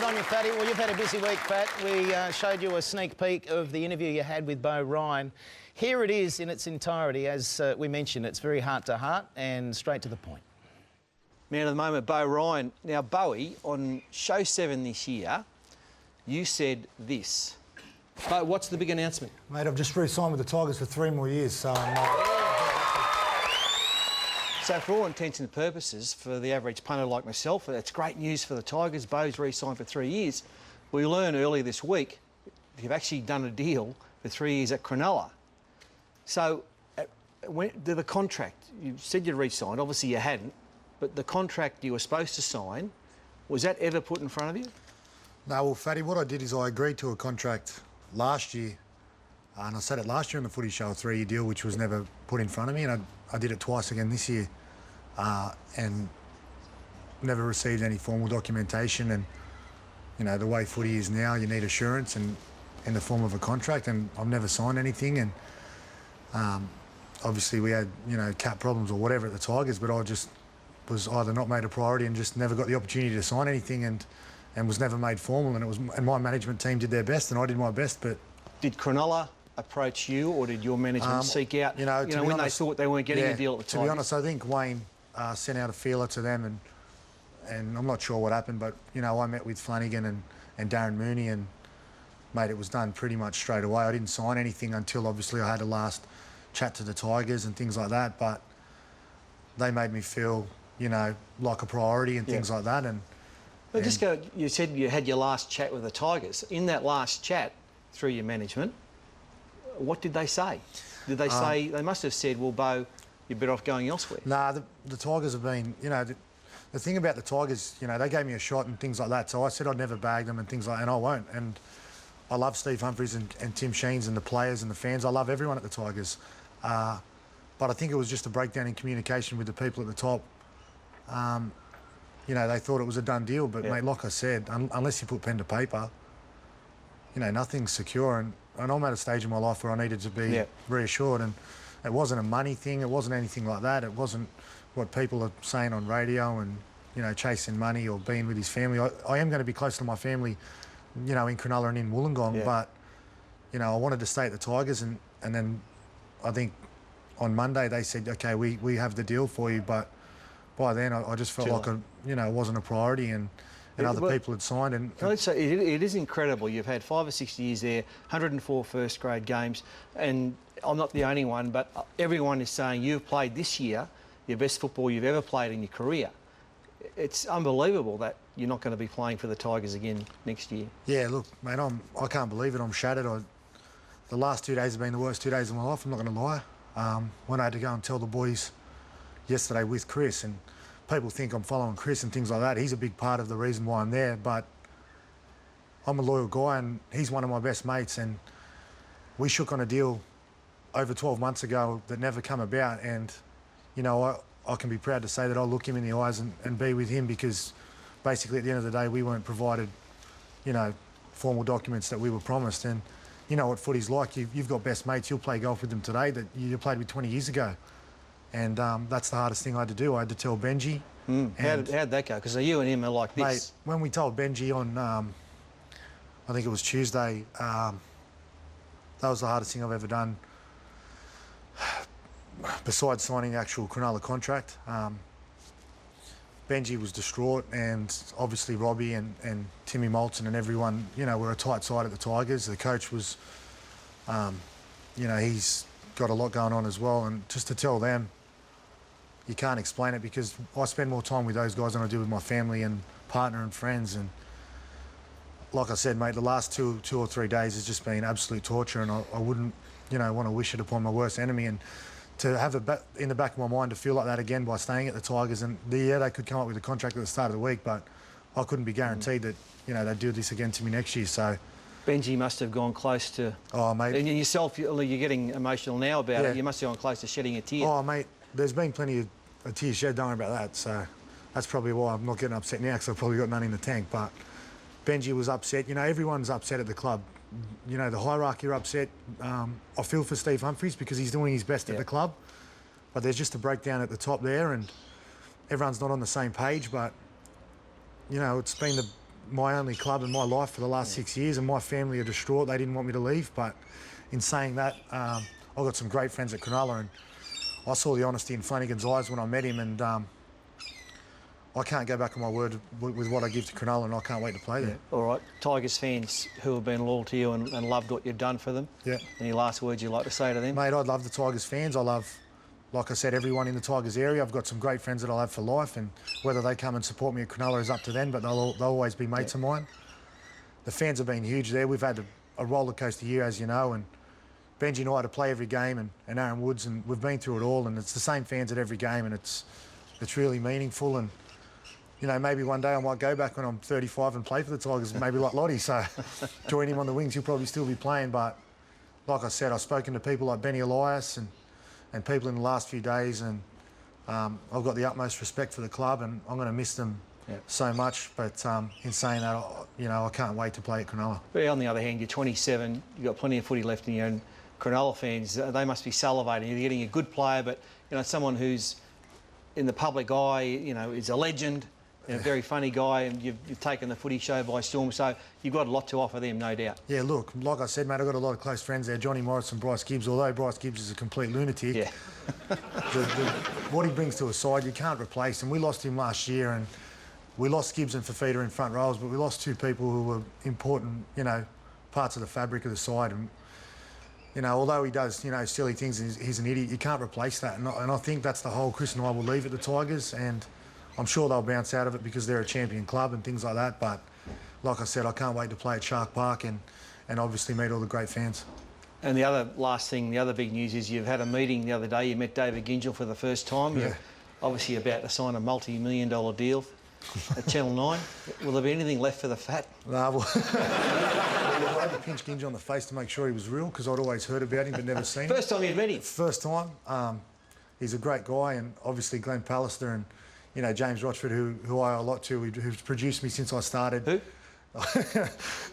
on you, Fatty. Well, you've had a busy week, Fat. We showed you a sneak peek of the interview you had with Beau Ryan. Here it is in its entirety. As we mentioned, it's very heart-to-heart and straight to the point. Man of the moment, Beau Ryan. Now, Bowie, on Show 7 this year, you said this. Beau, what's the big announcement? Mate, I've just re-signed with the Tigers for 3 more years, so... So for all intents and purposes, for the average punter like myself, that's great news for the Tigers. Beau's re-signed for 3 years. We learned earlier this week you've actually done a deal for 3 years at Cronulla. So the contract, you said you re-signed, obviously you hadn't, but the contract you were supposed to sign, was that ever put in front of you? No, well, Fatty, what I did is I agreed to a contract last year, and I said it last year on the Footy Show, a 3-year deal, which was never put in front of me, and I did it twice again this year, and never received any formal documentation. And, you know, the way footy is now, you need assurance and in the form of a contract, and I've never signed anything. And obviously we had, you know, cap problems or whatever at the Tigers, but I just was either not made a priority and just never got the opportunity to sign anything, and was never made formal. And my management team did their best, and I did my best. But did Cronulla approach you, or did your management seek out, you know, when honest, they thought they weren't getting a deal at the Tigers? To be honest, I think Wayne sent out a feeler to them, and I'm not sure what happened, but, you know, I met with Flanagan and Darren Mooney, and, mate, it was done pretty much straight away. I didn't sign anything until, obviously, I had a last chat to the Tigers and things like that, but they made me feel, you know, like a priority and things like that. But just go, you said you had your last chat with the Tigers. In that last chat, through your management, what did they say? Did they say, they must have said, well, Beau, you're better off going elsewhere? Nah, the Tigers have been, you know, the thing about the Tigers, you know, they gave me a shot and things like that, so I said I'd never bag them and things like that, and I won't. And I love Steve Humphries and Tim Sheens and the players and the fans. I love everyone at the Tigers. But I think it was just a breakdown in communication with the people at the top. You know, they thought it was a done deal, but, mate, like I said, unless you put pen to paper, you know, nothing's secure. And I'm at a stage in my life where I needed to be reassured. And it wasn't a money thing. It wasn't anything like that. It wasn't what people are saying on radio and, you know, chasing money or being with his family. I am going to be close to my family, you know, in Cronulla and in Wollongong. But, you know, I wanted to stay at the Tigers. And then I think on Monday they said, OK, we have the deal for you. But by then I just felt like, you know, it wasn't a priority, and other people had signed. And let's say it is incredible. You've had 5 or 6 years there, 104 first-grade games, and I'm not the only one, but everyone is saying you've played this year your best football you've ever played in your career. It's unbelievable that you're not going to be playing for the Tigers again next year. Yeah, look, mate, I can't believe it. I'm shattered. The last 2 days have been the worst 2 days of my life, I'm not going to lie. When I had to go and tell the boys yesterday with Chris, and people think I'm following Chris and things like that. He's a big part of the reason why I'm there, but I'm a loyal guy and he's one of my best mates, and we shook on a deal over 12 months ago that never come about. And, you know, I can be proud to say that I'll look him in the eyes and be with him, because basically at the end of the day we weren't provided, you know, formal documents that we were promised. And you know what footy's like. You've got best mates. You'll play golf with them today that you played with 20 years ago. And that's the hardest thing I had to do. I had to tell Benji. How'd that go? Because you and him are like this. Mate, when we told Benji on, I think it was Tuesday, that was the hardest thing I've ever done, besides signing the actual Cronulla contract. Benji was distraught, and obviously Robbie and Timmy Moulton and everyone, you know, were a tight side at the Tigers. The coach was, you know, he's got a lot going on as well. And just to tell them, you can't explain it, because I spend more time with those guys than I do with my family and partner and friends. And like I said, mate, the last two or 3 days has just been absolute torture, and I wouldn't, you know, want to wish it upon my worst enemy. And to have it in the back of my mind to feel like that again by staying at the Tigers, and they could come up with a contract at the start of the week, but I couldn't be guaranteed that, you know, they'd do this again to me next year. So Benji must have gone close to... Oh, mate. And yourself, you're getting emotional now about it. You must have gone close to shedding a tear. Oh, mate, there's been plenty of tears shed, don't worry about that. So that's probably why I'm not getting upset now, because I've probably got none in the tank. But Benji was upset. You know, everyone's upset at the club. You know, the hierarchy are upset. I feel for Steve Humphries, because he's doing his best at the club. But there's just a breakdown at the top there, and everyone's not on the same page. But, you know, it's been my only club in my life for the last 6 years, and my family are distraught. They didn't want me to leave, but in saying that, I've got some great friends at Cronulla, and I saw the honesty in Flanagan's eyes when I met him, and I can't go back on my word with what I give to Cronulla, and I can't wait to play there. All right, Tigers fans who have been loyal to you and loved what you've done for them. Yeah. Any last words you'd like to say to them? Mate, I love the Tigers fans. I love, like I said, everyone in the Tigers area. I've got some great friends that I'll have for life, and whether they come and support me at Cronulla is up to them, but they'll always be mates of mine. The fans have been huge there. We've had a roller coaster year, as you know, and Benji and I had to play every game, and Aaron Woods, and we've been through it all, and it's the same fans at every game, and it's really meaningful. And you know, maybe one day I might go back when I'm 35 and play for the Tigers, maybe like Lottie, so join him on the wings. He'll probably still be playing, but like I said, I've spoken to people like Benny Elias and people in the last few days, and I've got the utmost respect for the club, and I'm going to miss them so much. But in saying that, you know, I can't wait to play at Cronulla. But on the other hand, you're 27, you've got plenty of footy left in you, and Cronulla fans, they must be salivating. You're getting a good player, but you know, someone who's in the public eye, you know, is a legend. A very funny guy, and you've taken the footy show by storm, so you've got a lot to offer them, no doubt. Yeah, look, like I said, mate, I've got a lot of close friends there, Johnny Morris and Bryce Gibbs, although Bryce Gibbs is a complete lunatic. Yeah. What he brings to a side, you can't replace him. We lost him last year, and we lost Gibbs and Fafita in front rows, but we lost two people who were important, you know, parts of the fabric of the side. And, you know, although he does, you know, silly things, he's an idiot, you can't replace that. And I think that's the whole Chris and I will leave at the Tigers, and I'm sure they'll bounce out of it because they're a champion club and things like that. But like I said, I can't wait to play at Shark Park and obviously meet all the great fans. And the other last thing, the other big news is you've had a meeting the other day. You met David Gingell for the first time. Yeah. You're obviously about to sign a multi-million-dollar deal at Channel 9. Will there be anything left for the fat? Nah, well, I had to pinch Gingell on the face to make sure he was real, because I'd always heard about him but never seen him. First time you'd met him? First time. He's a great guy, and obviously Glenn Pallister and, you know, James Rochford, who I owe a lot to, who's produced me since I started. Who?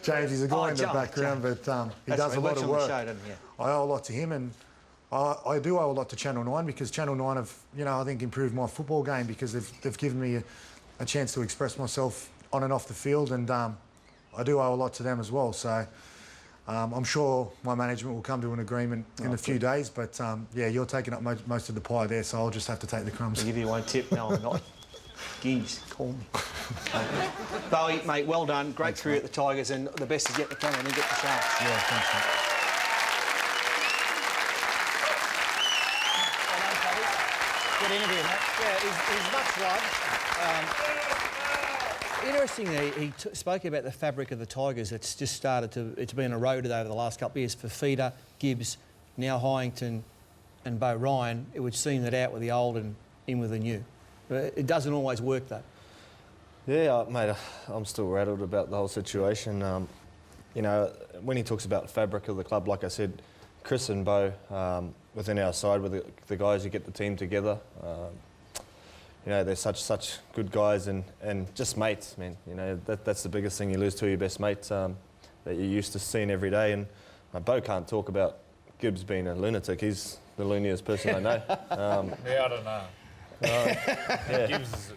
James, he's a guy in the background, but he does a lot of work. Show, doesn't he? I owe a lot to him, and I do owe a lot to Channel 9, because Channel 9 have, you know, I think improved my football game, because they've given me a chance to express myself on and off the field, and I do owe a lot to them as well. So I'm sure my management will come to an agreement in a few days, but yeah, you're taking up most of the pie there, so I'll just have to take the crumbs. I'll give you one tip. No, I'm not. Gings, call me. Bowie, mate, well done. Great career at the Tigers, and the best is yet to come, and then get the Sharks. Yeah, thanks, mate. Good interview, mate. Yeah, he's much loved. Interestingly, he spoke about the fabric of the Tigers. It's just started to... It's been eroded over the last couple of years. Fafita, Gibbs, now Hyington and Beau Ryan. It would seem that out with the old and in with the new. But it doesn't always work, though. Yeah, mate, I'm still rattled about the whole situation. You know, when he talks about the fabric of the club, like I said, Chris and Beau, within our side, with the guys who get the team together, you know, they're such good guys and just mates, man. You know, that's the biggest thing. You lose two of your best mates that you're used to seeing every day. And Beau can't talk about Gibbs being a lunatic. He's the looniest person I know. Yeah, I don't know. Yeah. Gibbs is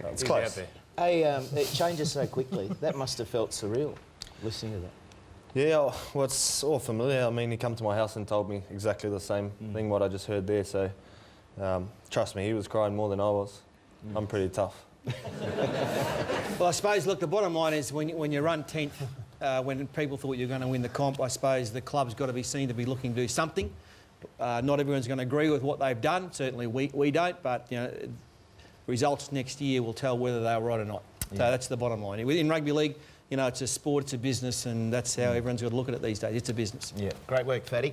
It's he's close. out there. Hey, it changes so quickly. That must have felt surreal, listening to that. Yeah, well, it's all familiar. I mean, he come to my house and told me exactly the same thing what I just heard there. So, trust me, he was crying more than I was. I'm pretty tough. Well, I suppose, look, the bottom line is when you run 10th, when people thought you were going to win the comp, I suppose the club's got to be seen to be looking to do something. Not everyone's going to agree with what they've done. Certainly we don't, but you know, results next year will tell whether they were right or not. So that's the bottom line. In rugby league, you know, it's a sport, it's a business, and that's how everyone's got to look at it these days. It's a business. Yeah. Great work, Fatty.